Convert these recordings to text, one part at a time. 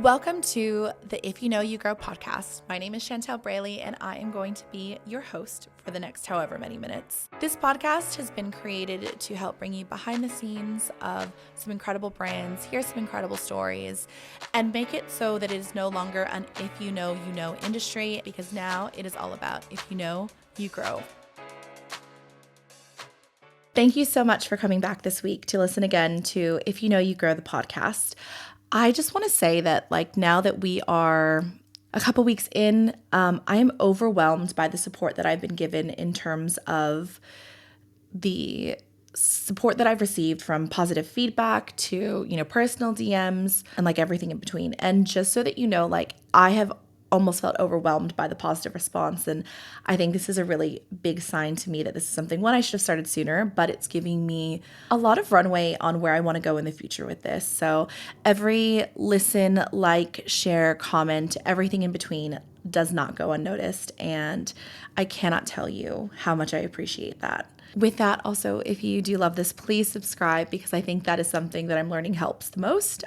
Welcome to the If You Know You Grow podcast. My name is Chantel Braley, and I am going to be your host for the next however many minutes. This podcast has been created to help bring you behind the scenes of some incredible brands, hear some incredible stories, and make it so that it is no longer an if you know industry, because now it is all about if you know, you grow. Thank you so much for coming back this week to listen again to If You Know You Grow the podcast. I just want to say that now that we are a couple weeks in, I am overwhelmed by the support that I've been given in terms of the support that I've received, from positive feedback to, personal DMs and everything in between. And just so that I have almost felt overwhelmed by the positive response. And I think this is a really big sign to me that this is something, one, I should have started sooner, but it's giving me a lot of runway on where I want to go in the future with this. So every listen, share, comment, everything in between does not go unnoticed. And I cannot tell you how much I appreciate that. With that, also, if you do love this, please subscribe, because I think that is something that I'm learning helps the most.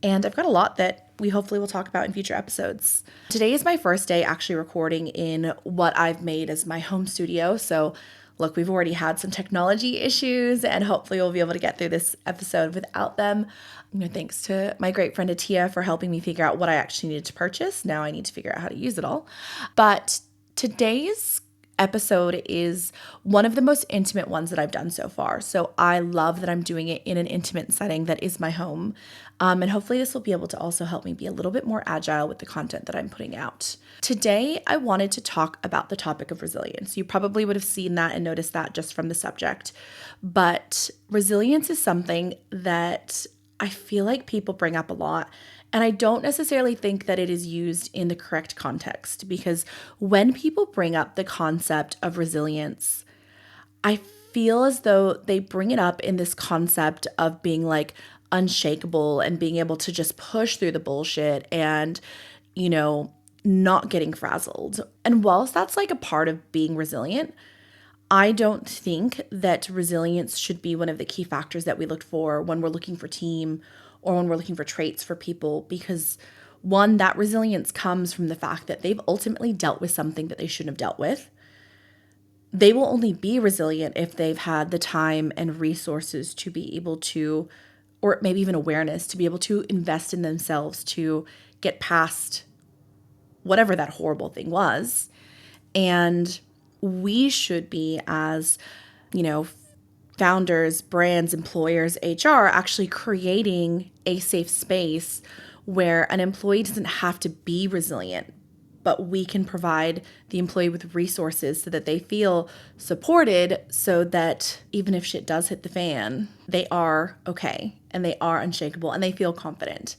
And I've got a lot that we hopefully will talk about in future episodes. Today is my first day actually recording in what I've made as my home studio. So look, we've already had some technology issues, and hopefully we'll be able to get through this episode without them. Thanks to my great friend Atia for helping me figure out what I actually needed to purchase. Now I need to figure out how to use it all. But today's episode is one of the most intimate ones that I've done so far. So I love that I'm doing it in an intimate setting that is my home. And hopefully this will be able to also help me be a little bit more agile with the content that I'm putting out. Today, I wanted to talk about the topic of resilience. You probably would have seen that and noticed that just from the subject. But resilience is something that I feel like people bring up a lot. And I don't necessarily think that it is used in the correct context, because when people bring up the concept of resilience, I feel as though they bring it up in this concept of being unshakable and being able to just push through the bullshit and, not getting frazzled. And whilst that's a part of being resilient, I don't think that resilience should be one of the key factors that we look for when we're looking for team or when we're looking for traits for people, because one, that resilience comes from the fact that they've ultimately dealt with something that they shouldn't have dealt with. They will only be resilient if they've had the time and resources to be able to, or maybe even awareness, to be able to invest in themselves to get past whatever that horrible thing was. And we should be, as, founders, brands, employers, HR, actually creating a safe space where an employee doesn't have to be resilient, but we can provide the employee with resources so that they feel supported, so that even if shit does hit the fan, they are okay and they are unshakable and they feel confident.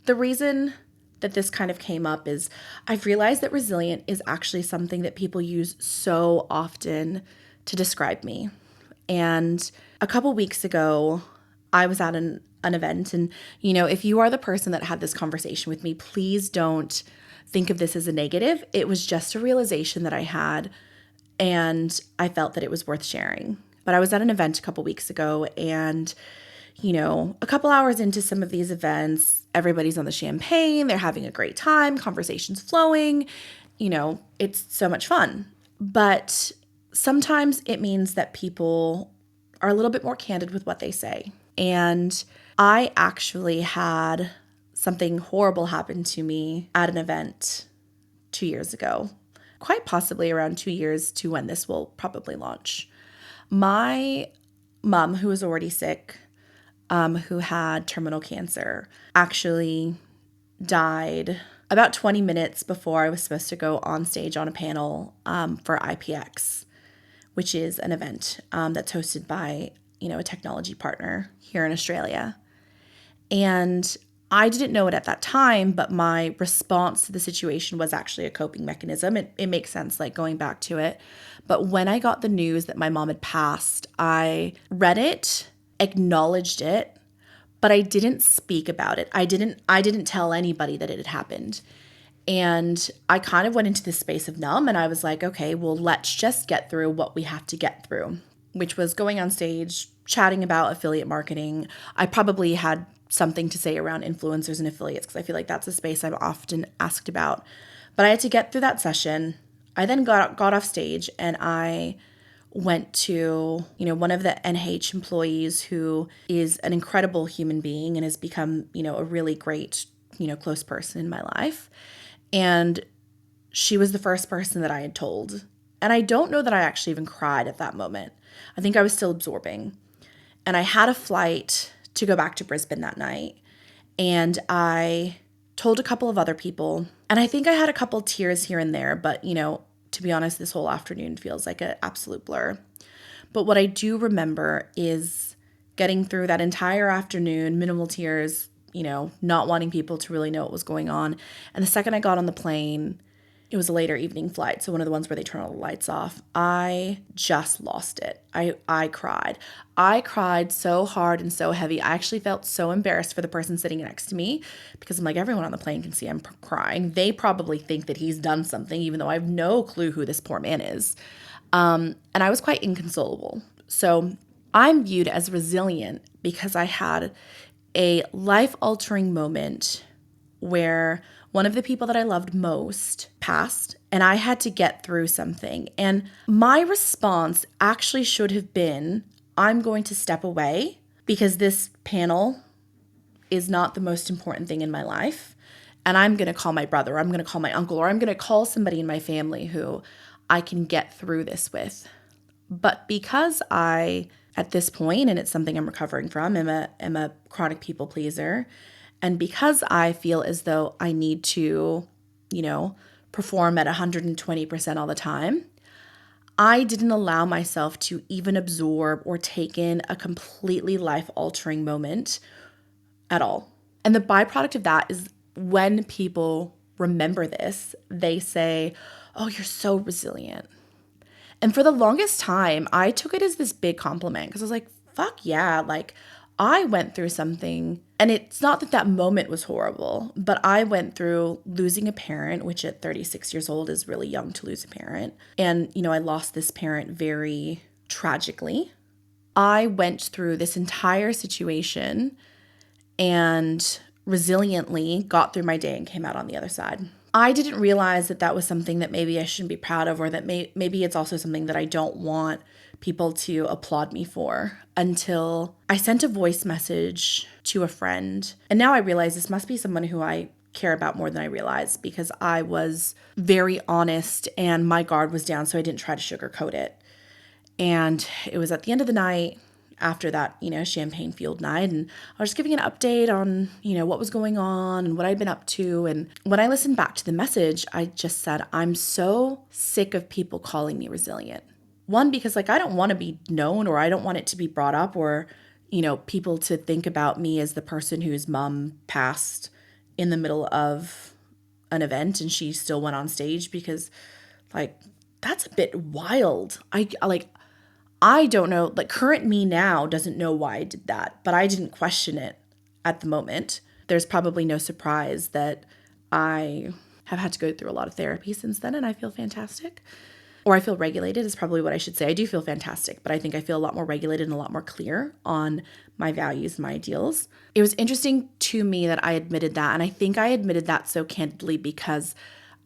The reason that this kind of came up is I've realized that resilient is actually something that people use so often to describe me. And a couple weeks ago, I was at an event, and, if you are the person that had this conversation with me, please don't think of this as a negative. It was just a realization that I had, and I felt that it was worth sharing. But I was at an event a couple weeks ago, and a couple hours into some of these events, everybody's on the champagne, they're having a great time, conversation's flowing, it's so much fun. But sometimes it means that people are a little bit more candid with what they say. And I actually had something horrible happen to me at an event 2 years ago, quite possibly around 2 years to when this will probably launch. My mom, who was already sick, who had terminal cancer, actually died about 20 minutes before I was supposed to go on stage on a panel for IPX, which is an event that's hosted by, a technology partner here in Australia. And I didn't know it at that time, but my response to the situation was actually a coping mechanism. It makes sense, going back to it. But when I got the news that my mom had passed, I read it, acknowledged it, but I didn't speak about it. I didn't tell anybody that it had happened. And I kind of went into this space of numb, and I was like, okay, well, let's just get through what we have to get through, which was going on stage, chatting about affiliate marketing. I probably had something to say around influencers and affiliates because I feel like that's a space I'm often asked about. But I had to get through that session. I then got off stage and I went to, one of the NH employees who is an incredible human being and has become, a really great, close person in my life. And she was the first person that I had told. And I don't know that I actually even cried at that moment. I think I was still absorbing. And I had a flight to go back to Brisbane that night. And I told a couple of other people. And I think I had a couple tears here and there. But, to be honest, this whole afternoon feels like an absolute blur. But what I do remember is getting through that entire afternoon, minimal tears, not wanting people to really know what was going on. And the second I got on the plane, it was a later evening flight, so one of the ones where they turn all the lights off. I just lost it. I cried. I cried so hard and so heavy. I actually felt so embarrassed for the person sitting next to me because I'm like, everyone on the plane can see I'm crying. They probably think that he's done something, even though I have no clue who this poor man is. And I was quite inconsolable. So I'm viewed as resilient because I had a life-altering moment where one of the people that I loved most passed and I had to get through something. And my response actually should have been, I'm going to step away because this panel is not the most important thing in my life. And I'm going to call my brother, I'm going to call my uncle, or I'm going to call somebody in my family who I can get through this with. But because I, at this point, and it's something I'm recovering from, am a chronic people pleaser, and because I feel as though I need to, perform at 120% all the time, I didn't allow myself to even absorb or take in a completely life-altering moment at all. And the byproduct of that is when people remember this, they say, oh, you're so resilient. And for the longest time, I took it as this big compliment because I was like, fuck yeah, like I went through something, and it's not that that moment was horrible, but I went through losing a parent, which at 36 years old is really young to lose a parent. And, I lost this parent very tragically. I went through this entire situation and resiliently got through my day and came out on the other side. I didn't realize that that was something that maybe I shouldn't be proud of, or that maybe it's also something that I don't want people to applaud me for, until I sent a voice message to a friend. And now I realize this must be someone who I care about more than I realized, because I was very honest and my guard was down, so I didn't try to sugarcoat it. And it was at the end of the night, after that, champagne-fueled night, and I was just giving an update on, what was going on and what I'd been up to. And when I listened back to the message, I just said, I'm so sick of people calling me resilient. One, because I don't want to be known, or I don't want it to be brought up, or, people to think about me as the person whose mom passed in the middle of an event and she still went on stage, because that's a bit wild. I don't know, current me now doesn't know why I did that, but I didn't question it at the moment. There's probably no surprise that I have had to go through a lot of therapy since then, and I feel fantastic. Or I feel regulated is probably what I should say. I do feel fantastic, but I think I feel a lot more regulated and a lot more clear on my values and my ideals. It was interesting to me that I admitted that, and I think I admitted that so candidly because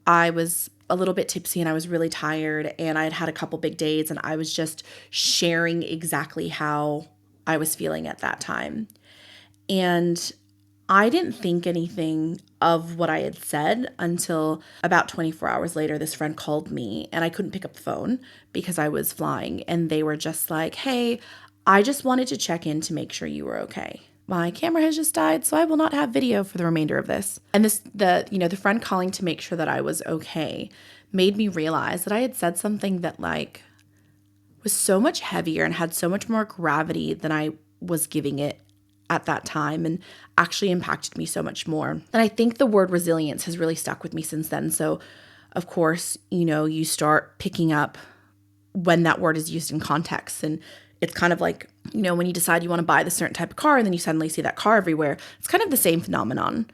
I was a little bit tipsy and I was really tired, and I had had a couple big dates, and I was just sharing exactly how I was feeling at that time. And I didn't think anything of what I had said until about 24 hours later. This friend called me and I couldn't pick up the phone because I was flying, and they were just like, hey, I just wanted to check in to make sure you were okay. My camera has just died, so I will not have video for the remainder of this. And the friend calling to make sure that I was okay made me realize that I had said something that was so much heavier and had so much more gravity than I was giving it at that time, and actually impacted me so much more. And I think the word resilience has really stuck with me since then. So of course, you start picking up when that word is used in context, and it's kind of like, when you decide you want to buy this certain type of car and then you suddenly see that car everywhere. It's kind of the same phenomenon.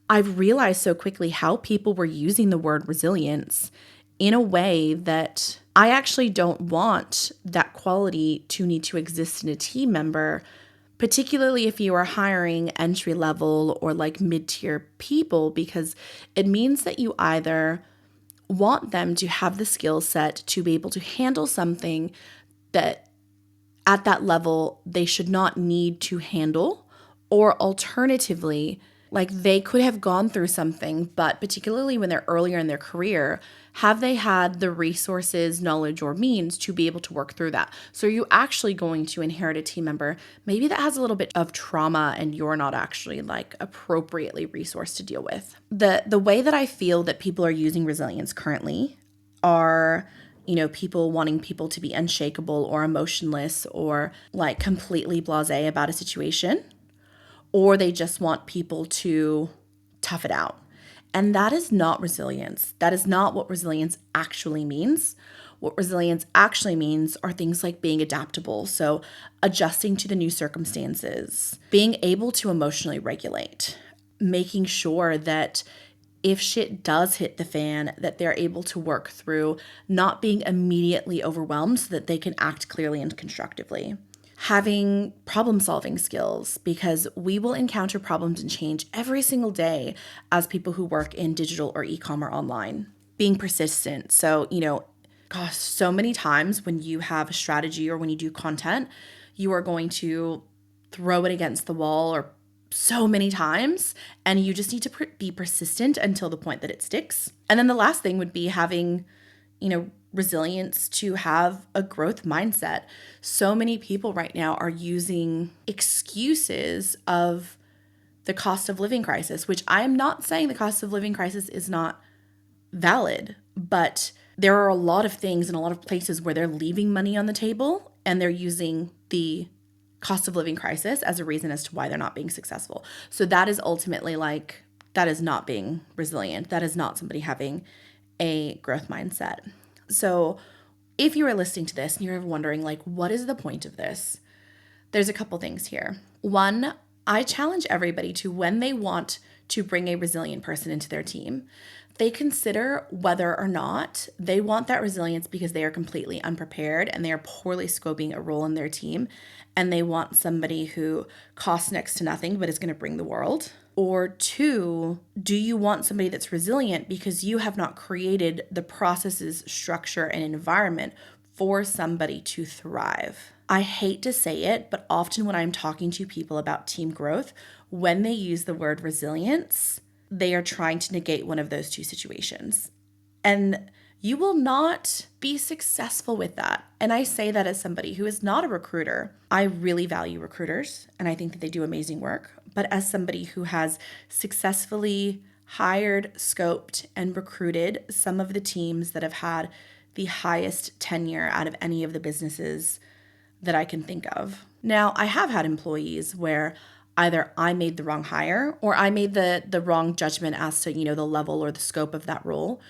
I've realized so quickly how people were using the word resilience in a way that I actually don't want that quality to need to exist in a team member, particularly if you are hiring entry level or like mid-tier people, because it means that you either want them to have the skill set to be able to handle something that at that level they should not need to handle, or alternatively, like they could have gone through something, but particularly when they're earlier in their career, have they had the resources, knowledge, or means to be able to work through that? So are you actually going to inherit a team member maybe that has a little bit of trauma and you're not actually like appropriately resourced to deal with? The way that I feel that people are using resilience currently are, people wanting people to be unshakable or emotionless or like completely blasé about a situation, or they just want people to tough it out. And that is not resilience. That is not what resilience actually means. What resilience actually means are things like being adaptable, so adjusting to the new circumstances, being able to emotionally regulate, making sure that if shit does hit the fan, that they're able to work through not being immediately overwhelmed so that they can act clearly and constructively. Having problem solving skills, because we will encounter problems and change every single day as people who work in digital or e-com or online. Being persistent. So, gosh, so many times when you have a strategy or when you do content, you are going to throw it against the wall or so many times, and you just need to be persistent until the point that it sticks. And then the last thing would be having, resilience to have a growth mindset. So many people right now are using excuses of the cost of living crisis, which I am not saying the cost of living crisis is not valid, but there are a lot of things in a lot of places where they're leaving money on the table and they're using the cost of living crisis as a reason as to why they're not being successful. So that is ultimately like, that is not being resilient. That is not somebody having a growth mindset. So if you are listening to this and you're wondering, like, what is the point of this? There's a couple things here. One, I challenge everybody to, when they want to bring a resilient person into their team, they consider whether or not they want that resilience because they are completely unprepared and they are poorly scoping a role in their team, and they want somebody who costs next to nothing but is going to bring the world. Or two, do you want somebody that's resilient because you have not created the processes, structure, and environment for somebody to thrive? I hate to say it, but often when I'm talking to people about team growth, when they use the word resilience, they are trying to negate one of those two situations. And you will not be successful with that. And I say that as somebody who is not a recruiter. I really value recruiters and I think that they do amazing work. But as somebody who has successfully hired, scoped, and recruited some of the teams that have had the highest tenure out of any of the businesses that I can think of. Now, I have had employees where either I made the wrong hire or I made the wrong judgment as to, the level or the scope of that role.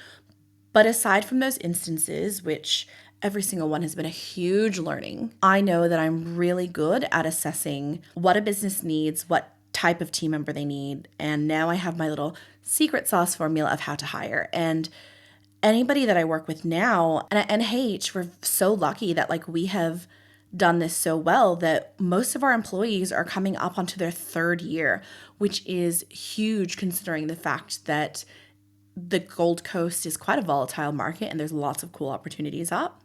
But aside from those instances, which every single one has been a huge learning, I know that I'm really good at assessing what a business needs, what type of team member they need. And now I have my little secret sauce formula of how to hire. And anybody that I work with now, and at NH, we're so lucky that like we have done this so well that most of our employees are coming up onto their third year, which is huge considering the fact that the Gold Coast is quite a volatile market and there's lots of cool opportunities up.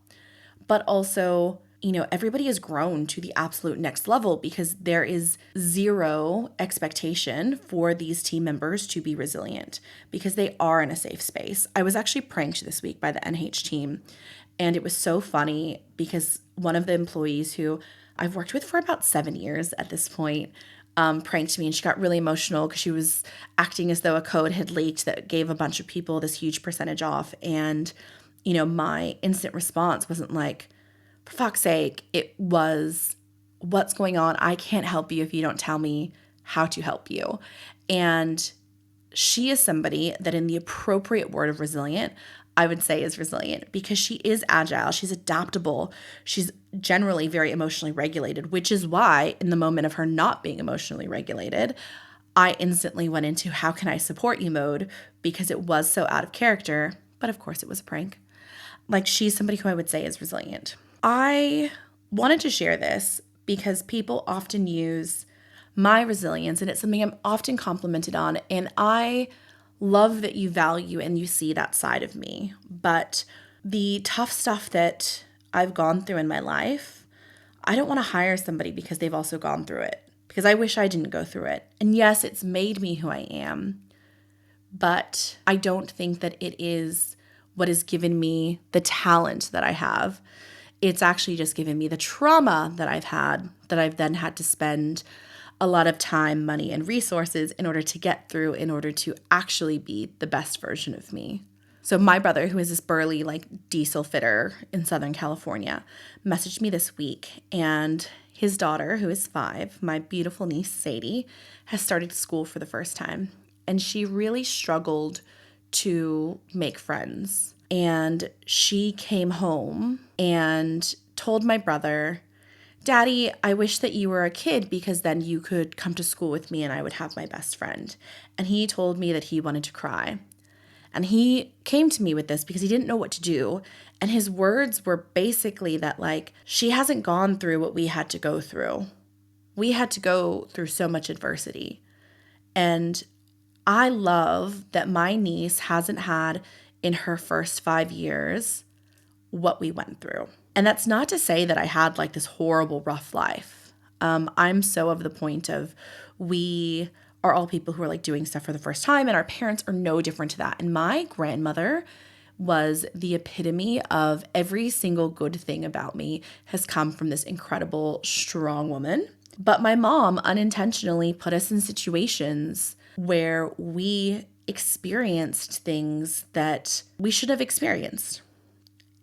But also, everybody has grown to the absolute next level because there is zero expectation for these team members to be resilient because they are in a safe space. I was actually pranked this week by the NH team, and it was so funny because one of the employees who I've worked with for about 7 years at this point pranked me, and she got really emotional because she was acting as though a code had leaked that gave a bunch of people this huge percentage off. And, my instant response wasn't like, for fuck's sake, it was, what's going on? I can't help you if you don't tell me how to help you. And she is somebody that in the appropriate word of resilient, I would say is resilient because she is agile, she's adaptable, she's generally very emotionally regulated, which is why in the moment of her not being emotionally regulated, I instantly went into how can I support you mode because it was so out of character, but of course it was a prank. Like, she's somebody who I would say is resilient. I wanted to share this because people often use my resilience, and it's something I'm often complimented on. And I love that you value and you see that side of me. But the tough stuff that I've gone through in my life, I don't want to hire somebody because they've also gone through it, because I wish I didn't go through it. And yes, it's made me who I am, but I don't think that it is what has given me the talent that I have. It's actually just given me the trauma that I've had, that I've then had to spend a lot of time, money, and resources in order to get through, in order to actually be the best version of me. So my brother, who is this burly like diesel fitter in Southern California, messaged me this week, and his daughter, who is 5, my beautiful niece Sadie, has started school for the first time. And she really struggled to make friends. And she came home and told my brother, Daddy, I wish that you were a kid because then you could come to school with me and I would have my best friend. And he told me that he wanted to cry. And he came to me with this because he didn't know what to do. And his words were basically that, like, she hasn't gone through what we had to go through. We had to go through so much adversity. And I love that my niece hasn't had in her first 5 years what we went through. And that's not to say that I had like this horrible, rough life. I'm so of the point of, we are all people who are like doing stuff for the first time, and our parents are no different to that. And my grandmother was the epitome of every single good thing about me has come from this incredible, strong woman. But my mom unintentionally put us in situations where we experienced things that we should have experienced.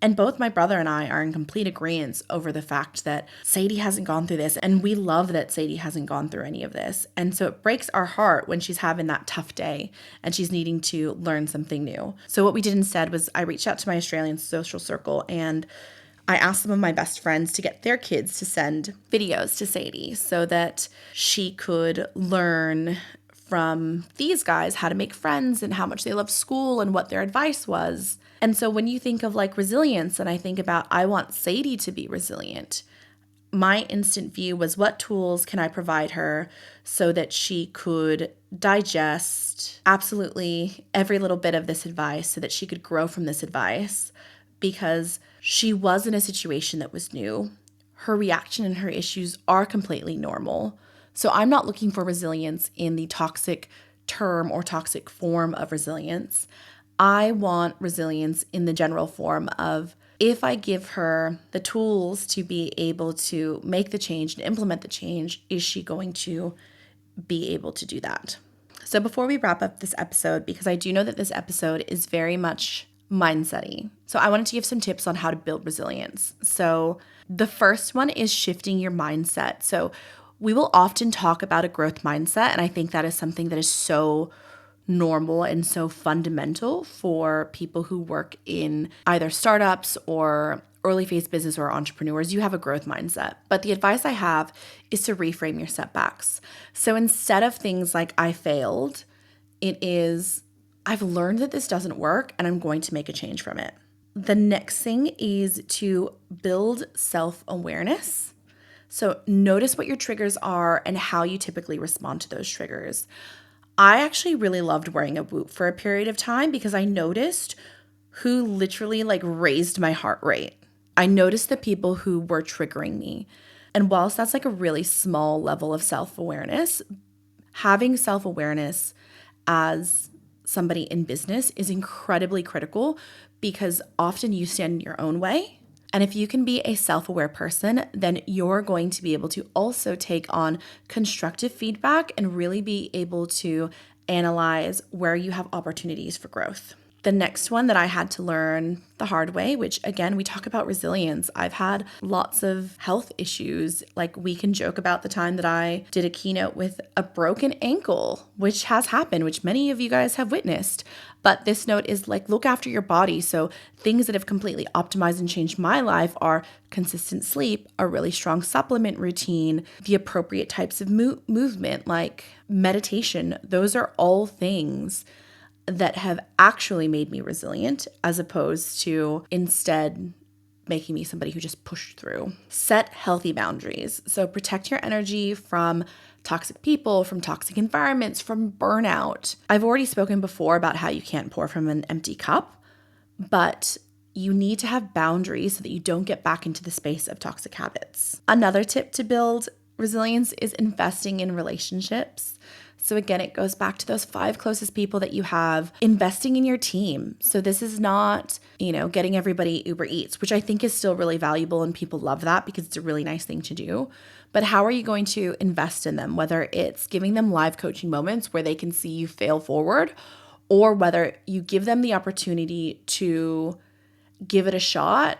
And both my brother and I are in complete agreement over the fact that Sadie hasn't gone through this, and we love that Sadie hasn't gone through any of this. And so it breaks our heart when she's having that tough day and she's needing to learn something new. So what we did instead was I reached out to my Australian social circle, and I asked some of my best friends to get their kids to send videos to Sadie so that she could learn from these guys how to make friends and how much they love school and what their advice was. And so when you think of like resilience, and I think about, I want Sadie to be resilient, my instant view was, what tools can I provide her so that she could digest absolutely every little bit of this advice, so that she could grow from this advice, because she was in a situation that was new. Her reaction and her issues are completely normal. So I'm not looking for resilience in the toxic term or toxic form of resilience. I want resilience in the general form of, if I give her the tools to be able to make the change and implement the change, is she going to be able to do that? So before we wrap up this episode, because I do know that this episode is very much mindset-y, so I wanted to give some tips on how to build resilience. So the first one is shifting your mindset. So we will often talk about a growth mindset, and I think that is something that is so normal and so fundamental for people who work in either startups or early phase business or entrepreneurs. You have a growth mindset. But the advice I have is to reframe your setbacks. So instead of things like I failed, it is, I've learned that this doesn't work and I'm going to make a change from it. The next thing is to build self-awareness. So notice what your triggers are and how you typically respond to those triggers. I actually really loved wearing a Whoop for a period of time because I noticed who literally like raised my heart rate. I noticed the people who were triggering me. And whilst that's like a really small level of self-awareness, having self-awareness as somebody in business is incredibly critical, because often you stand in your own way. And if you can be a self-aware person, then you're going to be able to also take on constructive feedback and really be able to analyze where you have opportunities for growth. The next one that I had to learn the hard way, which again, we talk about resilience. I've had lots of health issues. Like, we can joke about the time that I did a keynote with a broken ankle, which has happened, which many of you guys have witnessed. But this note is like, look after your body. So things that have completely optimized and changed my life are consistent sleep, a really strong supplement routine, the appropriate types of movement, like meditation. Those are all things that have actually made me resilient, as opposed to instead making me somebody who just pushed through. Set healthy boundaries. So protect your energy from toxic people, from toxic environments, from burnout. I've already spoken before about how you can't pour from an empty cup, but you need to have boundaries so that you don't get back into the space of toxic habits. Another tip to build resilience is investing in relationships. So again, it goes back to those 5 closest people that you have, investing in your team. So this is not, getting everybody Uber Eats, which I think is still really valuable and people love that because it's a really nice thing to do. But how are you going to invest in them? Whether it's giving them live coaching moments where they can see you fail forward, or whether you give them the opportunity to give it a shot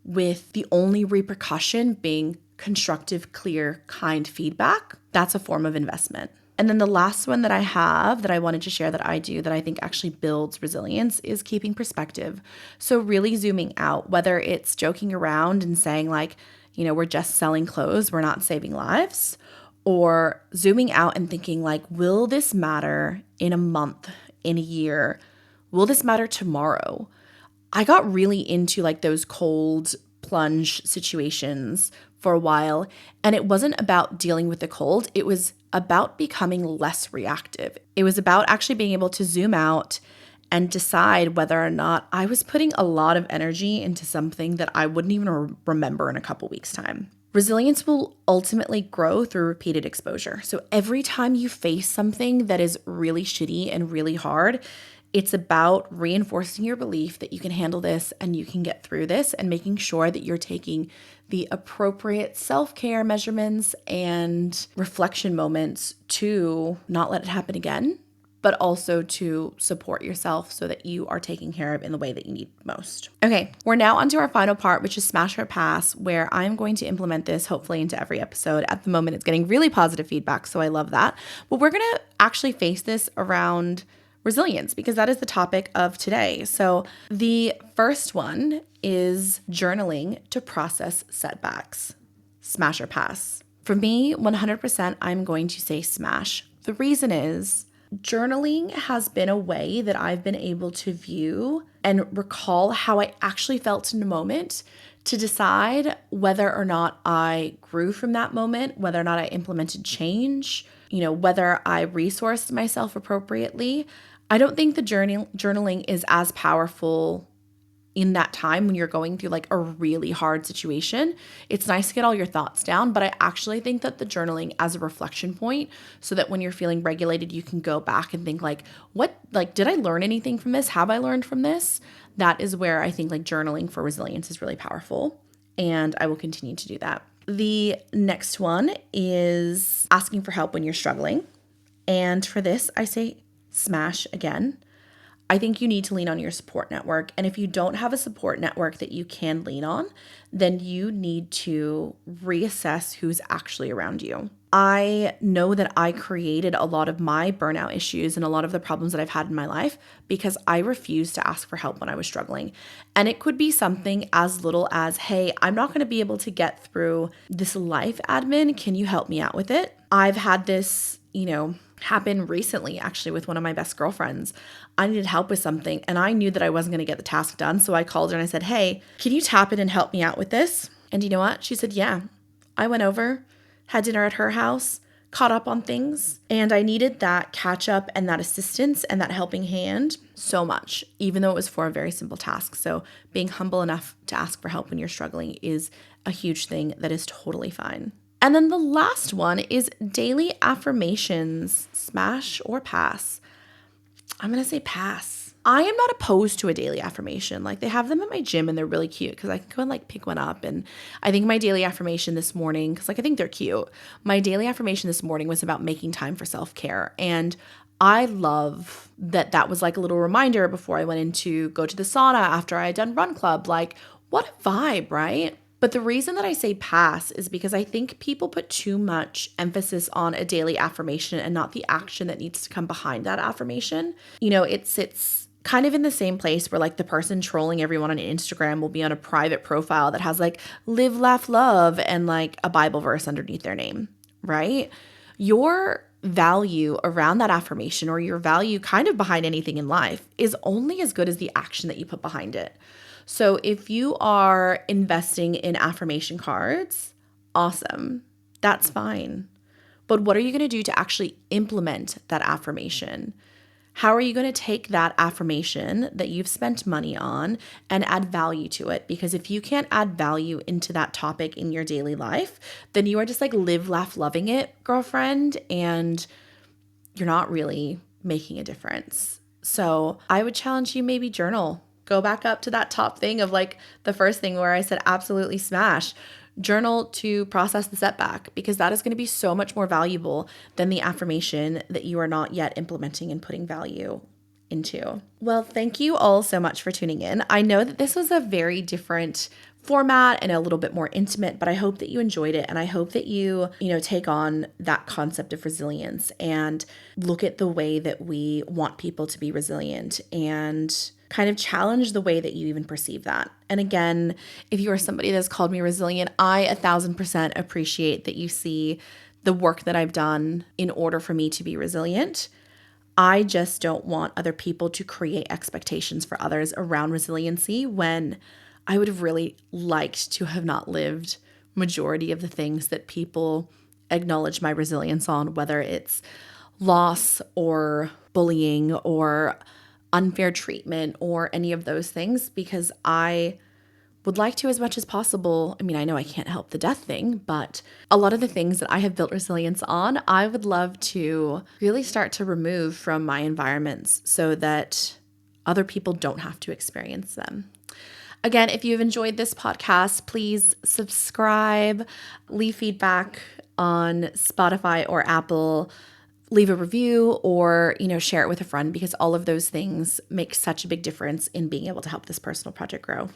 with the only repercussion being constructive, clear, kind feedback. That's a form of investment. And then the last one that I have that I wanted to share that I do that I think actually builds resilience is keeping perspective. So really zooming out, whether it's joking around and saying like, we're just selling clothes, we're not saving lives, or zooming out and thinking like, will this matter in a month, in a year? Will this matter tomorrow? I got really into like those cold plunge situations for a while, and it wasn't about dealing with the cold. It was about becoming less reactive. It was about actually being able to zoom out and decide whether or not I was putting a lot of energy into something that I wouldn't even remember in a couple weeks' time. Resilience will ultimately grow through repeated exposure. So every time you face something that is really shitty and really hard, it's about reinforcing your belief that you can handle this and you can get through this, and making sure that you're taking the appropriate self-care measurements and reflection moments to not let it happen again, but also to support yourself so that you are taken care of in the way that you need most. Okay, we're now on to our final part, which is smash or pass, where I'm going to implement this hopefully into every episode. At the moment, it's getting really positive feedback, so I love that. But we're going to actually face this around resilience because that is the topic of today. So the first one is journaling to process setbacks. Smash or pass? For me, 100%, I'm going to say smash. The reason is journaling has been a way that I've been able to view and recall how I actually felt in a moment to decide whether or not I grew from that moment, whether or not I implemented change, whether I resourced myself appropriately. I don't think the journaling is as powerful in that time when you're going through like a really hard situation. It's nice to get all your thoughts down, but I actually think that the journaling as a reflection point, so that when you're feeling regulated, you can go back and think like, did I learn anything from this? Have I learned from this? That is where I think like journaling for resilience is really powerful, and I will continue to do that. The next one is asking for help when you're struggling. And for this, I say smash again. I think you need to lean on your support network. And if you don't have a support network that you can lean on, then you need to reassess who's actually around you. I know that I created a lot of my burnout issues and a lot of the problems that I've had in my life because I refused to ask for help when I was struggling. And it could be something as little as, hey, I'm not going to be able to get through this life admin. Can you help me out with it? I've had this, happen recently actually with one of my best girlfriends. I needed help with something and I knew that I wasn't going to get the task done. So I called her and I said, hey, can you tap in and help me out with this? And you know what? She said, yeah. I went over, had dinner at her house, caught up on things, and I needed that catch up and that assistance and that helping hand so much, even though it was for a very simple task. So being humble enough to ask for help when you're struggling is a huge thing that is totally fine. And then the last one is daily affirmations. Smash or pass? I'm going to say pass. I am not opposed to a daily affirmation. Like they have them at my gym and they're really cute because I can go and like pick one up. And I think my daily affirmation this morning, because like I think they're cute. My daily affirmation this morning was about making time for self-care. And I love that that was like a little reminder before I went in to go to the sauna after I had done run club. Like what a vibe, right? But the reason that I say pass is because I think people put too much emphasis on a daily affirmation and not the action that needs to come behind that affirmation. It sits kind of in the same place where like the person trolling everyone on Instagram will be on a private profile that has like live, laugh, love and like a Bible verse underneath their name, right? Your value around that affirmation or your value kind of behind anything in life is only as good as the action that you put behind it. So if you are investing in affirmation cards, awesome. That's fine. But what are you going to do to actually implement that affirmation? How are you going to take that affirmation that you've spent money on and add value to it? Because if you can't add value into that topic in your daily life, then you are just like live, laugh, loving it, girlfriend, and you're not really making a difference. So I would challenge you, maybe journal. Go back up to that top thing of like the first thing where I said absolutely smash. Journal to process the setback, because that is going to be so much more valuable than the affirmation that you are not yet implementing and putting value into. Well, thank you all so much for tuning in. I know that this was a very different format and a little bit more intimate, but I hope that you enjoyed it, and I hope that you take on that concept of resilience and look at the way that we want people to be resilient and kind of challenge the way that you even perceive that. And again, if you are somebody that's called me resilient, I 1,000% appreciate that you see the work that I've done in order for me to be resilient. I just don't want other people to create expectations for others around resiliency when I would have really liked to have not lived majority of the things that people acknowledge my resilience on, whether it's loss or bullying or unfair treatment or any of those things, because I would like to, as much as possible. I mean, I know I can't help the death thing, but a lot of the things that I have built resilience on, I would love to really start to remove from my environments so that other people don't have to experience them. Again, if you've enjoyed this podcast, please subscribe, leave feedback on Spotify or Apple, leave a review, or share it with a friend, because all of those things make such a big difference in being able to help this personal project grow.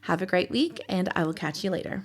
Have a great week, and I will catch you later.